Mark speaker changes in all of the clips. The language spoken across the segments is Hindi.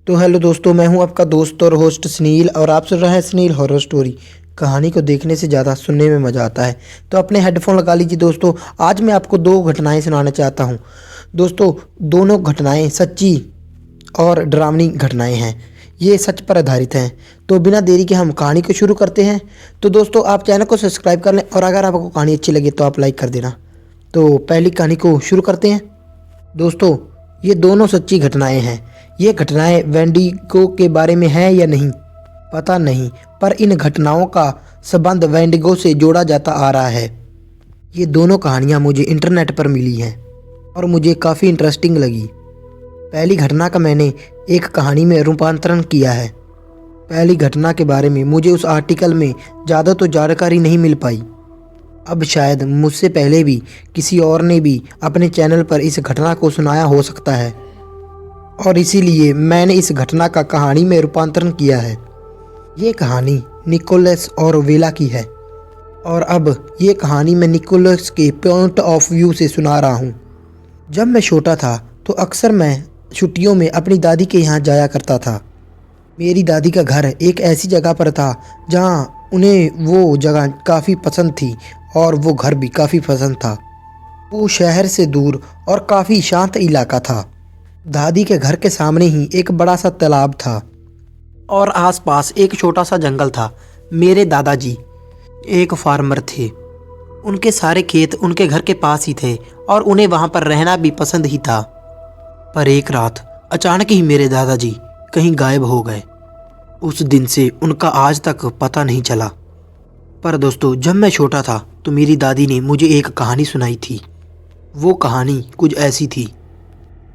Speaker 1: तो हेलो दोस्तों, मैं हूं आपका दोस्त और होस्ट सुनील और आप सुन रहे हैं सुनील हॉरर स्टोरी। कहानी को देखने से ज़्यादा सुनने में मज़ा आता है, तो अपने हेडफोन लगा लीजिए दोस्तों। आज मैं आपको दो घटनाएं सुनाना चाहता हूं दोस्तों। दोनों घटनाएं सच्ची और डरावनी घटनाएं हैं। ये सच पर आधारित हैं। तो बिना देरी के हम कहानी को शुरू करते हैं। तो दोस्तों, आप चैनल को सब्सक्राइब कर लें और अगर आपको कहानी अच्छी लगे तो आप लाइक कर देना। तो पहली कहानी को शुरू करते हैं दोस्तों। ये दोनों सच्ची घटनाएं हैं। ये घटनाएं वेंडिगो के बारे में है या नहीं पता नहीं, पर इन घटनाओं का संबंध वेंडिगो से जोड़ा जाता आ रहा है। ये दोनों कहानियां मुझे इंटरनेट पर मिली हैं और मुझे काफ़ी इंटरेस्टिंग लगी। पहली घटना का मैंने एक कहानी में रूपांतरण किया है। पहली घटना के बारे में मुझे उस आर्टिकल में ज़्यादा तो जानकारी नहीं मिल पाई। अब शायद मुझसे पहले भी किसी और ने भी अपने चैनल पर इस घटना को सुनाया हो सकता है और इसीलिए मैंने इस घटना का कहानी में रूपांतरण किया है। ये कहानी निकोलस और वेला की है और अब ये कहानी मैं निकोलस के पॉइंट ऑफ व्यू से सुना रहा हूँ। जब मैं छोटा था तो अक्सर मैं छुट्टियों में अपनी दादी के यहाँ जाया करता था। मेरी दादी का घर एक ऐसी जगह पर था जहाँ उन्हें वो जगह काफ़ी पसंद थी और वो घर भी काफ़ी पसंद था। वो शहर से दूर और काफ़ी शांत इलाका था। दादी के घर के सामने ही एक बड़ा सा तालाब था और आसपास एक छोटा सा जंगल था। मेरे दादाजी एक फार्मर थे। उनके सारे खेत उनके घर के पास ही थे और उन्हें वहाँ पर रहना भी पसंद ही था। पर एक रात अचानक ही मेरे दादाजी कहीं गायब हो गए। उस दिन से उनका आज तक पता नहीं चला। पर दोस्तों, जब मैं छोटा था तो मेरी दादी ने मुझे एक कहानी सुनाई थी। वो कहानी कुछ ऐसी थी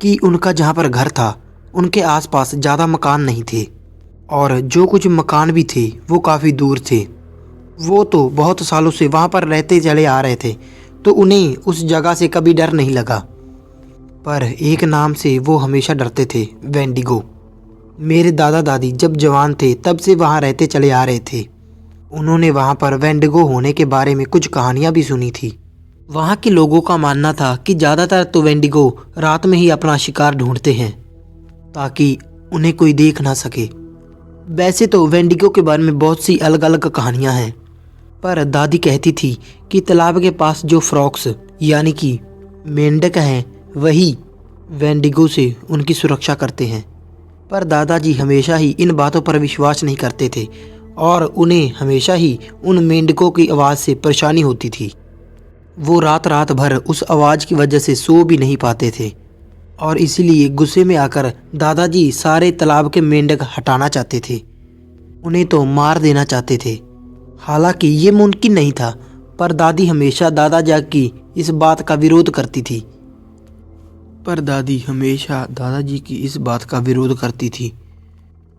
Speaker 1: कि उनका जहाँ पर घर था उनके आसपास ज़्यादा मकान नहीं थे और जो कुछ मकान भी थे वो काफ़ी दूर थे। वो तो बहुत सालों से वहाँ पर रहते चले आ रहे थे, तो उन्हें उस जगह से कभी डर नहीं लगा। पर एक नाम से वो हमेशा डरते थे, वेंडिगो। मेरे दादा दादी जब जवान थे तब से वहाँ रहते चले आ रहे थे। उन्होंने वहाँ पर वेंडिगो होने के बारे में कुछ कहानियाँ भी सुनी थी। वहाँ के लोगों का मानना था कि ज़्यादातर तो वेंडिगो रात में ही अपना शिकार ढूंढते हैं ताकि उन्हें कोई देख ना सके। वैसे तो वेंडिगो के बारे में बहुत सी अलग अलग कहानियाँ हैं, पर दादी कहती थी कि तालाब के पास जो फ्रॉक्स यानी कि मेंढक हैं वही वेंडिगो से उनकी सुरक्षा करते हैं। पर दादाजी हमेशा ही इन बातों पर विश्वास नहीं करते थे और उन्हें हमेशा ही उन मेंढकों की आवाज़ से परेशानी होती थी। वो रात रात भर उस आवाज़ की वजह से सो भी नहीं पाते थे और इसीलिए गुस्से में आकर दादाजी सारे तालाब के मेंढक हटाना चाहते थे। उन्हें तो मार देना चाहते थे। हालांकि ये मुमकिन नहीं था, पर दादी हमेशा दादाजी की इस बात का विरोध करती थी।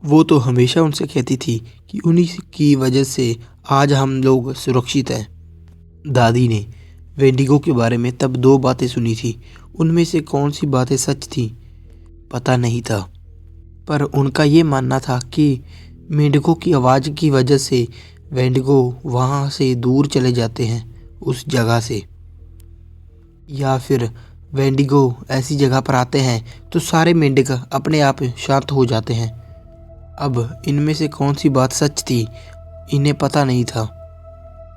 Speaker 1: वो तो हमेशा उनसे कहती थी कि उन्हीं की वजह से आज हम लोग सुरक्षित हैं। दादी ने वेंडिगो के बारे में तब दो बातें सुनी थी। उनमें से कौन सी बातें सच थी पता नहीं था, पर उनका ये मानना था कि मेंढकों की आवाज़ की वजह से वेंडिगो वहाँ से दूर चले जाते हैं उस जगह से, या फिर वेंडिगो ऐसी जगह पर आते हैं तो सारे मेंढक अपने आप शांत हो जाते हैं। अब इनमें से कौन सी बात सच थी इन्हें पता नहीं था,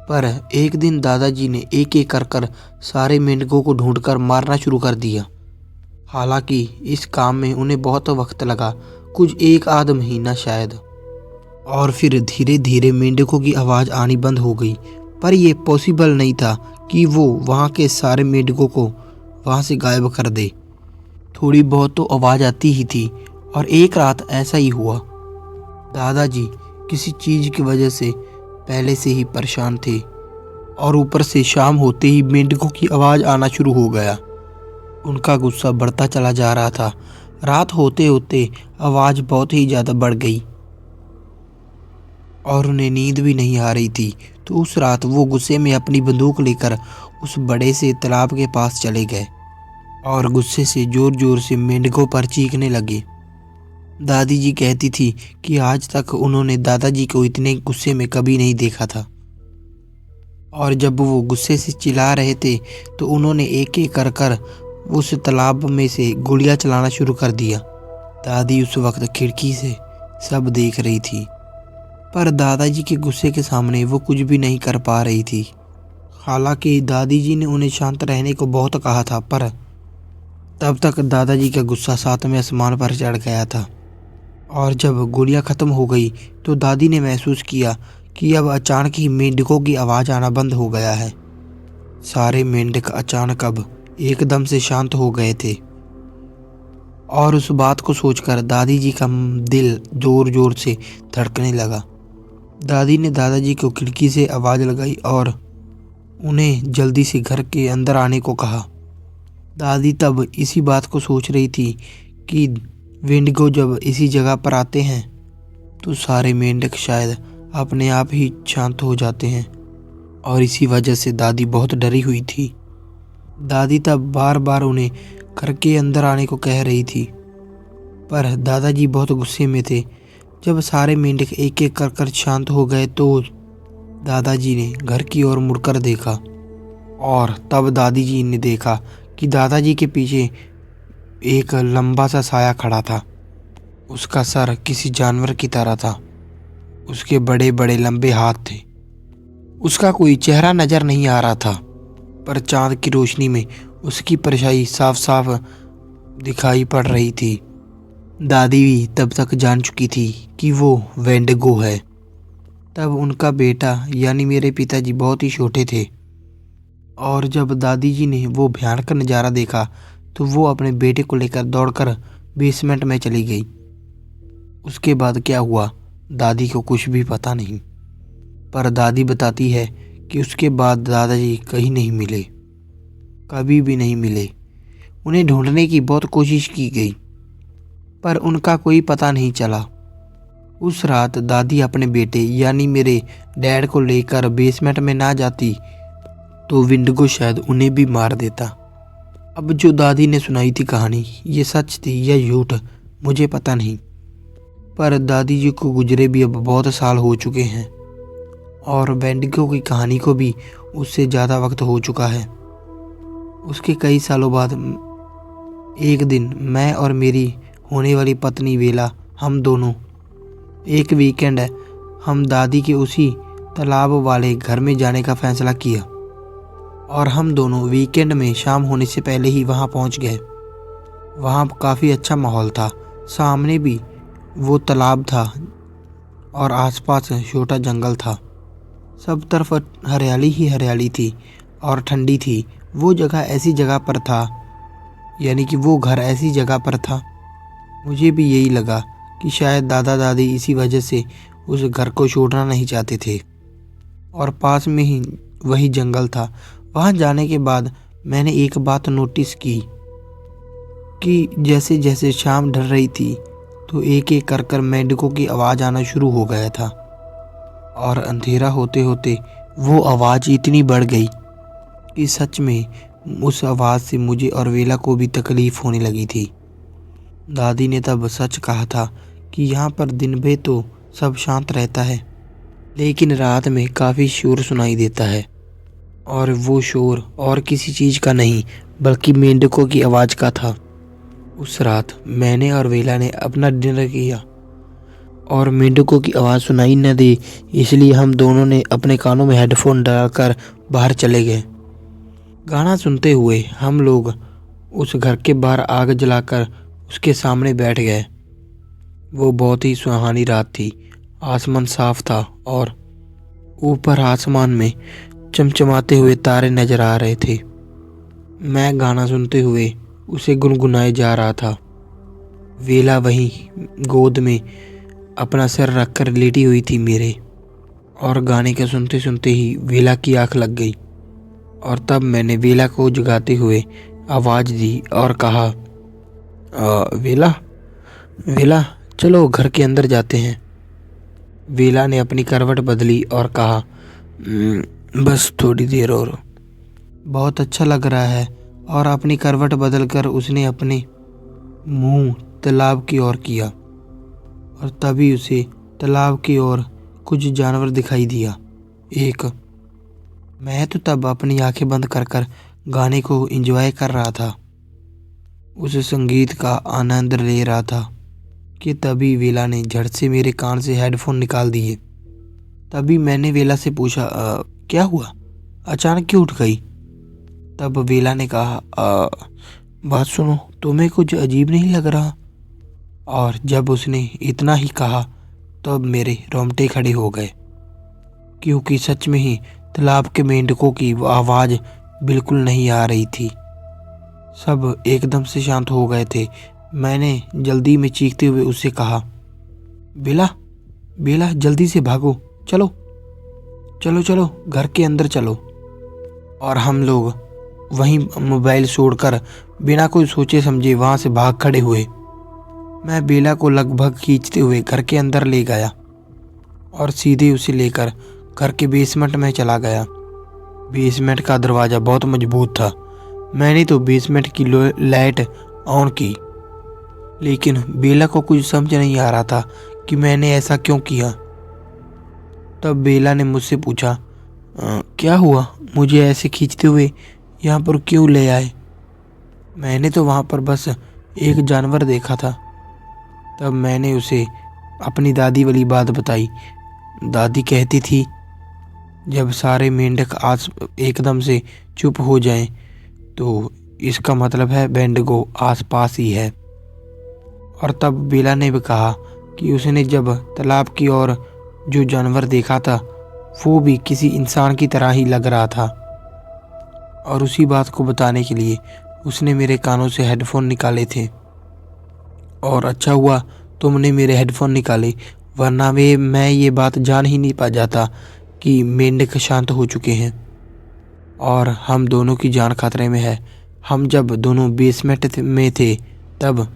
Speaker 1: पर एक दिन दादाजी ने एक एक कर सारे मेंढकों को ढूंढकर मारना शुरू कर दिया। हालांकि इस काम में उन्हें बहुत वक्त लगा, कुछ एक आध महीना शायद, और फिर धीरे धीरे मेंढकों की आवाज़ आनी बंद हो गई। पर यह पॉसिबल नहीं था कि वो वहाँ के सारे मेंढकों को वहाँ से गायब कर दे। थोड़ी बहुत तो आवाज़ आती ही थी और एक रात ऐसा ही हुआ। दादाजी किसी चीज़ की वजह से पहले से ही परेशान थे और ऊपर से शाम होते ही मेंढकों की आवाज़ आना शुरू हो गया। उनका गुस्सा बढ़ता चला जा रहा था। रात होते होते आवाज़ बहुत ही ज़्यादा बढ़ गई और उन्हें नींद भी नहीं आ रही थी। तो उस रात वो गुस्से में अपनी बंदूक लेकर उस बड़े से तालाब के पास चले गए और गुस्से से ज़ोर ज़ोर से मेंढकों पर चीखने लगे। दादी जी कहती थी कि आज तक उन्होंने दादाजी को इतने गुस्से में कभी नहीं देखा था और जब वो गुस्से से चिल्ला रहे थे तो उन्होंने एक एक कर उस तालाब में से गोलियां चलाना शुरू कर दिया दादी उस वक्त खिड़की से सब देख रही थी, पर दादाजी के गुस्से के सामने वो कुछ भी नहीं कर पा रही थी। हालांकि दादी जी ने उन्हें शांत रहने को बहुत कहा था, पर तब तक दादाजी का गुस्सा सातवें आसमान पर चढ़ गया था। और जब गोलियां ख़त्म हो गई तो दादी ने महसूस किया कि अब अचानक ही मेंढकों की आवाज़ आना बंद हो गया है। सारे मेंढक अचानक अब एकदम से शांत हो गए थे, और उस बात को सोचकर दादी जी का दिल जोर जोर से धड़कने लगा। दादी ने दादाजी को खिड़की से आवाज़ लगाई और उन्हें जल्दी से घर के अंदर आने को कहा। दादी तब इसी बात को सोच रही थी कि वेंडिगो जब इसी जगह पर आते हैं तो सारे मेंढक शायद अपने आप ही शांत हो जाते हैं, और इसी वजह से दादी बहुत डरी हुई थी। दादी तब बार बार उन्हें घर के अंदर आने को कह रही थी, पर दादाजी बहुत गुस्से में थे। जब सारे मेंढक एक एक कर शांत हो गए तो दादाजी ने घर की ओर मुड़कर देखा, और तब दादी जी ने देखा कि दादाजी के पीछे एक लंबा सा साया खड़ा था। उसका सर किसी जानवर की तरह था। उसके बड़े बड़े लंबे हाथ थे। उसका कोई चेहरा नजर नहीं आ रहा था, पर चांद की रोशनी में उसकी परछाई साफ साफ दिखाई पड़ रही थी। दादी भी तब तक जान चुकी थी कि वो वेंडिगो है। तब उनका बेटा यानी मेरे पिताजी बहुत ही छोटे थे, और जब दादी जी ने वो भयानक नज़ारा देखा तो वो अपने बेटे को लेकर दौड़कर बेसमेंट में चली गई। उसके बाद क्या हुआ दादी को कुछ भी पता नहीं, पर दादी बताती है कि उसके बाद दादाजी कहीं नहीं मिले, कभी भी नहीं मिले। उन्हें ढूंढने की बहुत कोशिश की गई, पर उनका कोई पता नहीं चला। उस रात दादी अपने बेटे यानी मेरे डैड को लेकर बेसमेंट में ना जाती तो वेंडिगो शायद उन्हें भी मार देता। अब जो दादी ने सुनाई थी कहानी, ये सच थी या झूठ मुझे पता नहीं, पर दादी जी को गुजरे भी अब बहुत साल हो चुके हैं, और वेंडिगो की कहानी को भी उससे ज़्यादा वक्त हो चुका है। उसके कई सालों बाद एक दिन मैं और मेरी होने वाली पत्नी वेला, हम दोनों एक वीकेंड हम दादी के उसी तालाब वाले घर में जाने का फैसला किया, और हम दोनों वीकेंड में शाम होने से पहले ही वहाँ पहुँच गए। वहाँ काफ़ी अच्छा माहौल था। सामने भी वो तालाब था और आसपास छोटा जंगल था। सब तरफ हरियाली ही हरियाली थी और ठंडी थी। वो जगह ऐसी जगह पर था, यानी कि वो घर ऐसी जगह पर था। मुझे भी यही लगा कि शायद दादा दादी इसी वजह से उस घर को छोड़ना नहीं चाहते थे, और पास में ही वही जंगल था। वहाँ जाने के बाद मैंने एक बात नोटिस की कि जैसे जैसे शाम ढल रही थी तो एक एक कर मेंढकों की आवाज़ आना शुरू हो गया था, और अंधेरा होते होते वो आवाज़ इतनी बढ़ गई कि सच में उस आवाज़ से मुझे और वेला को भी तकलीफ़ होने लगी थी। दादी ने तब सच कहा था कि यहाँ पर दिन भर तो सब शांत रहता है, लेकिन रात में काफ़ी शोर सुनाई देता है, और वो शोर और किसी चीज़ का नहीं बल्कि मेंढकों की आवाज़ का था। उस रात मैंने और वेला ने अपना डिनर किया, और मेंढकों की आवाज़ सुनाई न दे इसलिए हम दोनों ने अपने कानों में हेडफोन डालकर बाहर चले गए। गाना सुनते हुए हम लोग उस घर के बाहर आग जलाकर उसके सामने बैठ गए। वो बहुत ही सुहानी रात थी। आसमान साफ था और ऊपर आसमान में चमचमाते हुए तारे नजर आ रहे थे। मैं गाना सुनते हुए उसे गुनगुनाए जा रहा था। वेला वहीं गोद में अपना सिर रखकर लेटी हुई थी मेरे, और गाने के सुनते सुनते ही वेला की आंख लग गई, और तब मैंने वेला को जगाते हुए आवाज़ दी और कहा, वेला वेला चलो घर के अंदर जाते हैं। वेला ने अपनी करवट बदली और कहा, बस थोड़ी देर और। बहुत अच्छा लग रहा है। और अपनी करवट बदलकर उसने अपने मुंह तालाब की ओर किया, और तभी उसे तालाब की ओर कुछ जानवर दिखाई दिया। मैं तो तब अपनी आंखें बंद कर गाने को एंजॉय कर रहा था, उस संगीत का आनंद ले रहा था। कि तभी वेला ने झट से मेरे कान से हेडफोन निकाल दिए। तभी मैंने वेला से पूछा, क्या हुआ, अचानक क्यों उठ गई? तब वेला ने कहा, बात सुनो, तुम्हें कुछ अजीब नहीं लग रहा? और जब उसने इतना ही कहा तब मेरे रोंगटे खड़े हो गए, क्योंकि सच में ही तालाब के मेंढकों की आवाज़ बिल्कुल नहीं आ रही थी। सब एकदम से शांत हो गए थे। मैंने जल्दी में चीखते हुए उससे कहा, बेला बेला, जल्दी से भागो, चलो चलो चलो, घर के अंदर चलो। और हम लोग वहीं मोबाइल छोड़कर बिना कोई सोचे समझे वहाँ से भाग खड़े हुए। मैं बेला को लगभग खींचते हुए घर के अंदर ले गया और सीधे उसे लेकर घर के बेसमेंट में चला गया। बेसमेंट का दरवाज़ा बहुत मजबूत था। मैंने तो बेसमेंट की लाइट ऑन की, लेकिन बेला को कुछ समझ नहीं आ रहा था कि मैंने ऐसा क्यों किया। तब बेला ने मुझसे पूछा, क्या हुआ, मुझे ऐसे खींचते हुए यहाँ पर क्यों ले आए? मैंने तो वहाँ पर बस एक जानवर देखा था। तब मैंने उसे अपनी दादी वाली बात बताई। दादी कहती थी, जब सारे मेंढक आज एकदम से चुप हो जाएं, तो इसका मतलब है बेंडगो आसपास ही है। और तब बेला ने भी कहा कि उसने जब तालाब की ओर जो जानवर देखा था वो भी किसी इंसान की तरह ही लग रहा था। और उसी बात को बताने के लिए उसने मेरे कानों से हेडफोन निकाले थे। और अच्छा हुआ तुमने मेरे हेडफोन निकाले, वरना मैं ये बात जान ही नहीं पा जाता कि मेंढक शांत हो चुके हैं और हम दोनों की जान खतरे में है। हम जब दोनों बेसमेंट में थे तब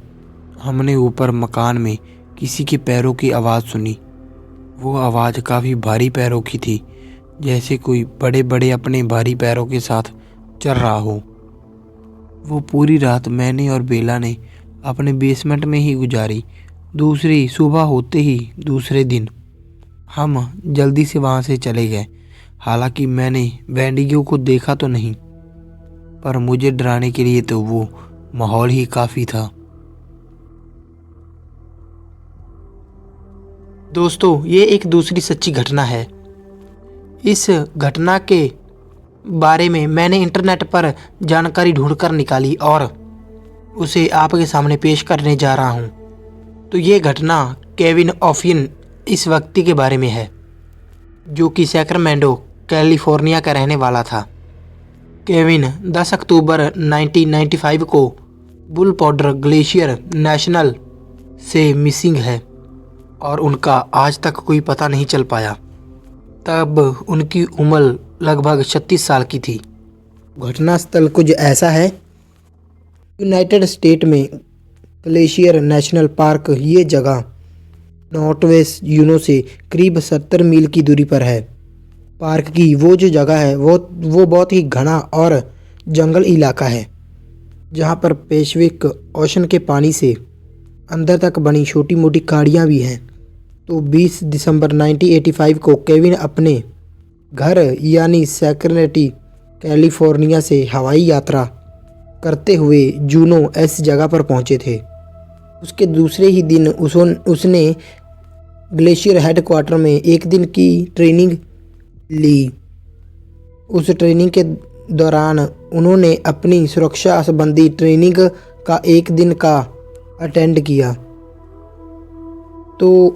Speaker 1: हमने ऊपर मकान में किसी के पैरों की आवाज़ सुनी। वो आवाज़ काफ़ी भारी पैरों की थी, जैसे कोई बड़े बड़े अपने भारी पैरों के साथ चल रहा हो। वो पूरी रात मैंने और बेला ने अपने बेसमेंट में ही गुजारी। दूसरी सुबह होते ही दूसरे दिन हम जल्दी से वहाँ से चले गए। हालांकि मैंने वेंडिगो को देखा तो नहीं, पर मुझे डराने के लिए तो वो माहौल ही काफ़ी था। दोस्तों, ये एक दूसरी सच्ची घटना है। इस घटना के बारे में मैंने इंटरनेट पर जानकारी ढूंढकर निकाली और उसे आपके सामने पेश करने जा रहा हूँ। तो ये घटना केविन ओफिन इस व्यक्ति के बारे में है, जो कि सैक्रामेंटो कैलिफोर्निया का रहने वाला था। केविन 10 अक्टूबर 1995 को बुल पाउडर ग्लेशियर नेशनल से मिसिंग है और उनका आज तक कोई पता नहीं चल पाया। तब उनकी उम्र लगभग 36 साल की थी। घटनास्थल कुछ ऐसा है। यूनाइटेड स्टेट में ग्लेशियर नेशनल पार्क, ये जगह नॉर्थ वेस्ट यूनो से करीब 70 मील की दूरी पर है। पार्क की वो जो जगह है वो बहुत ही घना और जंगल इलाका है, जहाँ पर पैसिफिक ओशन के पानी से अंदर तक बनी छोटी मोटी खाड़ियाँ भी हैं। तो 20 दिसंबर 1985 को केविन अपने घर यानी सैक्रामेंटो कैलिफोर्निया से हवाई यात्रा करते हुए जूनो इस जगह पर पहुंचे थे। उसके दूसरे ही दिन उसने ग्लेशियर हेडक्वार्टर में एक दिन की ट्रेनिंग ली। उस ट्रेनिंग के दौरान उन्होंने अपनी सुरक्षा संबंधी ट्रेनिंग का एक दिन का अटेंड किया। तो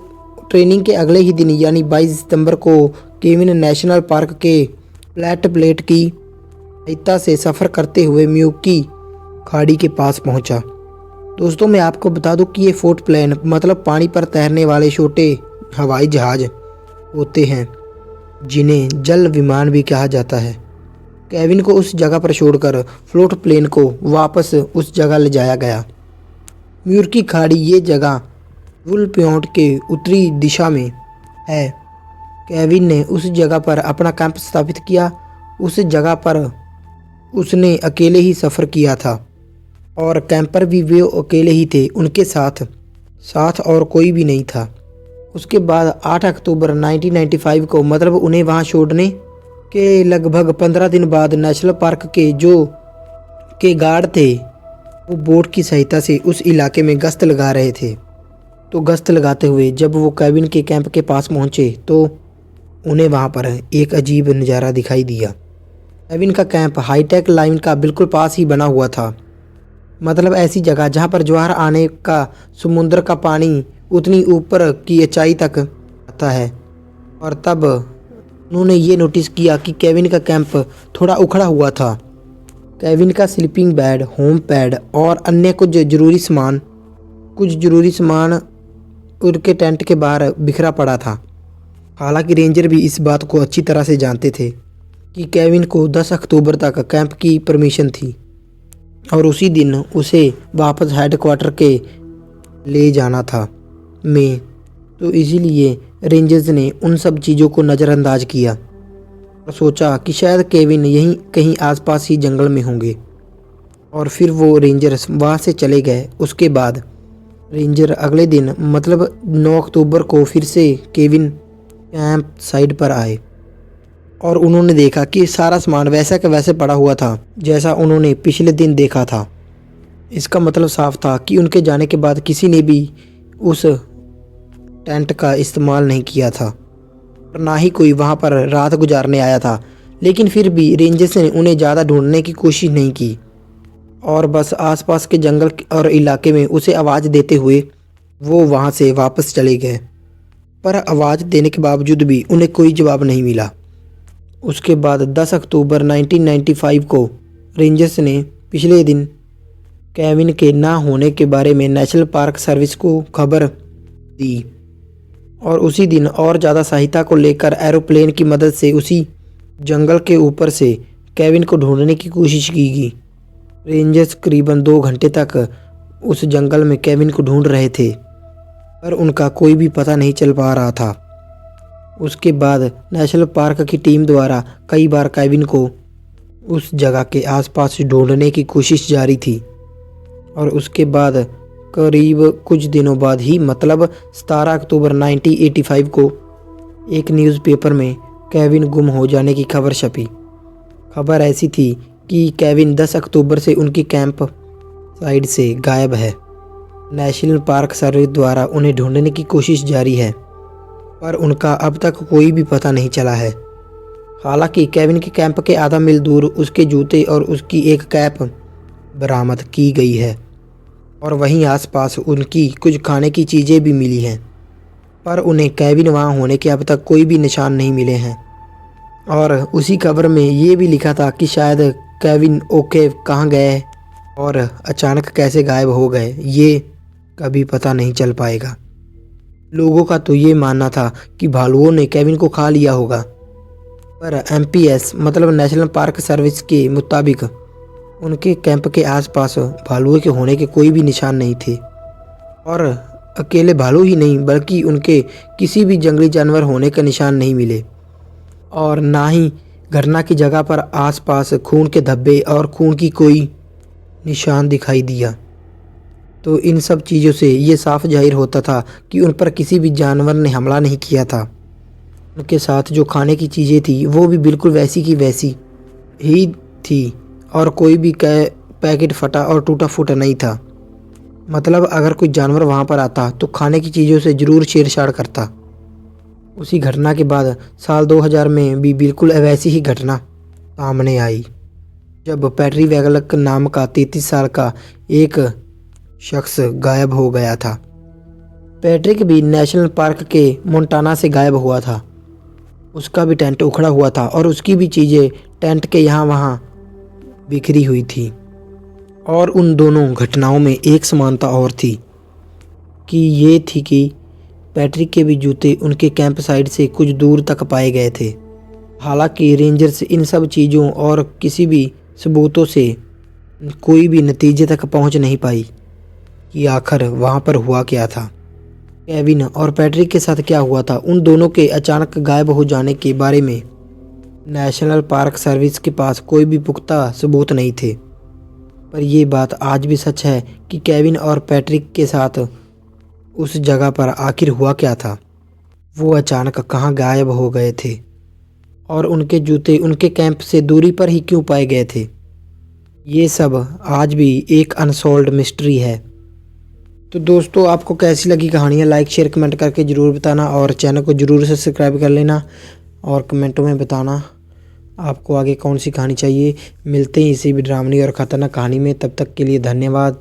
Speaker 1: ट्रेनिंग के अगले ही दिन यानी 22 सितंबर को केविन नेशनल पार्क के फ्लैट प्लेट की सहायता से सफ़र करते हुए म्यूकी खाड़ी के पास पहुंचा। दोस्तों, मैं आपको बता दूं कि ये फोर्ट प्लेन मतलब पानी पर तैरने वाले छोटे हवाई जहाज़ होते हैं, जिन्हें जल विमान भी कहा जाता है। केविन को उस जगह पर छोड़कर फ्लोट प्लेन को वापस उस जगह ले जाया गया। म्यूकी खाड़ी ये जगह वुल प्योंट के उत्तरी दिशा में है। केविन ने उस जगह पर अपना कैंप स्थापित किया। उस जगह पर उसने अकेले ही सफ़र किया था और कैंपर भी वे अकेले ही थे, उनके साथ और कोई भी नहीं था। उसके बाद 8 अक्टूबर 1995 को मतलब उन्हें वहां छोड़ने के लगभग 15 दिन बाद नेशनल पार्क के गार्ड थे, वो बोट की सहायता से उस इलाके में गश्त लगा रहे थे। तो गश्त लगाते हुए जब वो केविन के कैंप के पास पहुंचे तो उन्हें वहां पर एक अजीब नज़ारा दिखाई दिया। केविन का कैंप हाईटेक लाइन का बिल्कुल पास ही बना हुआ था। मतलब ऐसी जगह जहां पर ज्वार आने का समुद्र का पानी उतनी ऊपर की ऊंचाई तक आता है। और तब उन्होंने ये नोटिस किया कि केविन का कैंप थोड़ा उखड़ा हुआ था। केविन का स्लीपिंग बेड, होम पैड और अन्य कुछ ज़रूरी सामान उनके टेंट के बाहर बिखरा पड़ा था। हालांकि रेंजर भी इस बात को अच्छी तरह से जानते थे कि केविन को 10 अक्टूबर तक कैंप की परमिशन थी और उसी दिन उसे वापस हेडक्वार्टर के ले जाना था में। तो इसीलिए रेंजर्स ने उन सब चीज़ों को नज़रअंदाज किया और सोचा कि शायद केविन यहीं कहीं आसपास ही जंगल में होंगे। और फिर वो रेंजर्स वहाँ से चले गए। उसके बाद रेंजर अगले दिन मतलब 9 अक्टूबर को फिर से केविन कैंप साइट पर आए और उन्होंने देखा कि सारा सामान वैसा का वैसे पड़ा हुआ था जैसा उन्होंने पिछले दिन देखा था। इसका मतलब साफ था कि उनके जाने के बाद किसी ने भी उस टेंट का इस्तेमाल नहीं किया था और ना ही कोई वहां पर रात गुजारने आया था। लेकिन फिर भी रेंजर्स ने उन्हें ज़्यादा ढूंढने की कोशिश नहीं की और बस आसपास के जंगल और इलाके में उसे आवाज़ देते हुए वो वहां से वापस चले गए। पर आवाज़ देने के बावजूद भी उन्हें कोई जवाब नहीं मिला। उसके बाद 10 अक्टूबर 1995 को रेंजर्स ने पिछले दिन केविन के ना होने के बारे में नेशनल पार्क सर्विस को खबर दी और उसी दिन और ज़्यादा सहायता को लेकर एरोप्लेन की मदद से उसी जंगल के ऊपर से केविन को ढूंढने की कोशिश की गई। रेंजर्स करीबन 2 घंटे तक उस जंगल में केविन को ढूंढ रहे थे पर उनका कोई भी पता नहीं चल पा रहा था। उसके बाद नेशनल पार्क की टीम द्वारा कई बार केविन को उस जगह के आसपास ढूंढने की कोशिश जारी थी और उसके बाद करीब कुछ दिनों बाद ही मतलब 17 अक्टूबर 1985 को एक न्यूज़पेपर में केविन गुम हो जाने की खबर छपी। खबर ऐसी थी कि केविन 10 अक्टूबर से उनकी कैंप साइड से गायब है। नेशनल पार्क सर्विस द्वारा उन्हें ढूंढने की कोशिश जारी है पर उनका अब तक कोई भी पता नहीं चला है। हालांकि केविन के कैंप के आधा मील दूर उसके जूते और उसकी एक कैप बरामद की गई है और वहीं आसपास उनकी कुछ खाने की चीज़ें भी मिली हैं पर उन्हें केविन वहाँ होने के अब तक कोई भी निशान नहीं मिले हैं। और उसी खबर में ये भी लिखा था कि शायद केविन ओके कहाँ गए और अचानक कैसे गायब हो गए ये कभी पता नहीं चल पाएगा। लोगों का तो ये मानना था कि भालुओं ने केविन को खा लिया होगा पर एमपीएस मतलब नेशनल पार्क सर्विस के मुताबिक उनके कैंप के आसपास भालुओं के होने के कोई भी निशान नहीं थे और अकेले भालू ही नहीं बल्कि उनके किसी भी जंगली जानवर होने का निशान नहीं मिले और ना ही घटना की जगह पर आसपास खून के धब्बे और खून की कोई निशान दिखाई दिया। तो इन सब चीज़ों से ये साफ जाहिर होता था कि उन पर किसी भी जानवर ने हमला नहीं किया था। उनके साथ जो खाने की चीज़ें थी वो भी बिल्कुल वैसी की वैसी ही थी और कोई भी पैकेट फटा और टूटा फूटा नहीं था। मतलब अगर कोई जानवर वहाँ पर आता तो खाने की चीज़ों से ज़रूर छेड़छाड़ करता। उसी घटना के बाद साल 2000 में भी बिल्कुल वैसी ही घटना सामने आई जब पैट्री वैगलक नाम का 33 साल का एक शख्स गायब हो गया था। पैट्रिक भी नेशनल पार्क के मोंटाना से गायब हुआ था। उसका भी टेंट उखड़ा हुआ था और उसकी भी चीज़ें टेंट के यहाँ वहाँ बिखरी हुई थी। और उन दोनों घटनाओं में एक समानता और थी कि ये थी कि पैट्रिक के भी जूते उनके कैंप साइट से कुछ दूर तक पाए गए थे। हालांकि रेंजर्स इन सब चीज़ों और किसी भी सबूतों से कोई भी नतीजे तक पहुंच नहीं पाई कि आखिर वहां पर हुआ क्या था। केविन और पैट्रिक के साथ क्या हुआ था, उन दोनों के अचानक गायब हो जाने के बारे में नेशनल पार्क सर्विस के पास कोई भी पुख्ता सबूत नहीं थे। पर यह बात आज भी सच है कि केविन और पैट्रिक के साथ उस जगह पर आखिर हुआ क्या था। वो अचानक कहाँ गायब हो गए थे और उनके जूते उनके कैंप से दूरी पर ही क्यों पाए गए थे। ये सब आज भी एक अनसॉल्व्ड मिस्ट्री है। तो दोस्तों आपको कैसी लगी कहानियाँ लाइक शेयर कमेंट करके ज़रूर बताना और चैनल को ज़रूर से सब्सक्राइब कर लेना और कमेंटों में बताना आपको आगे कौन सी कहानी चाहिए। मिलते हैं इसी भी डरावनी और ख़तरनाक कहानी में, तब तक के लिए धन्यवाद।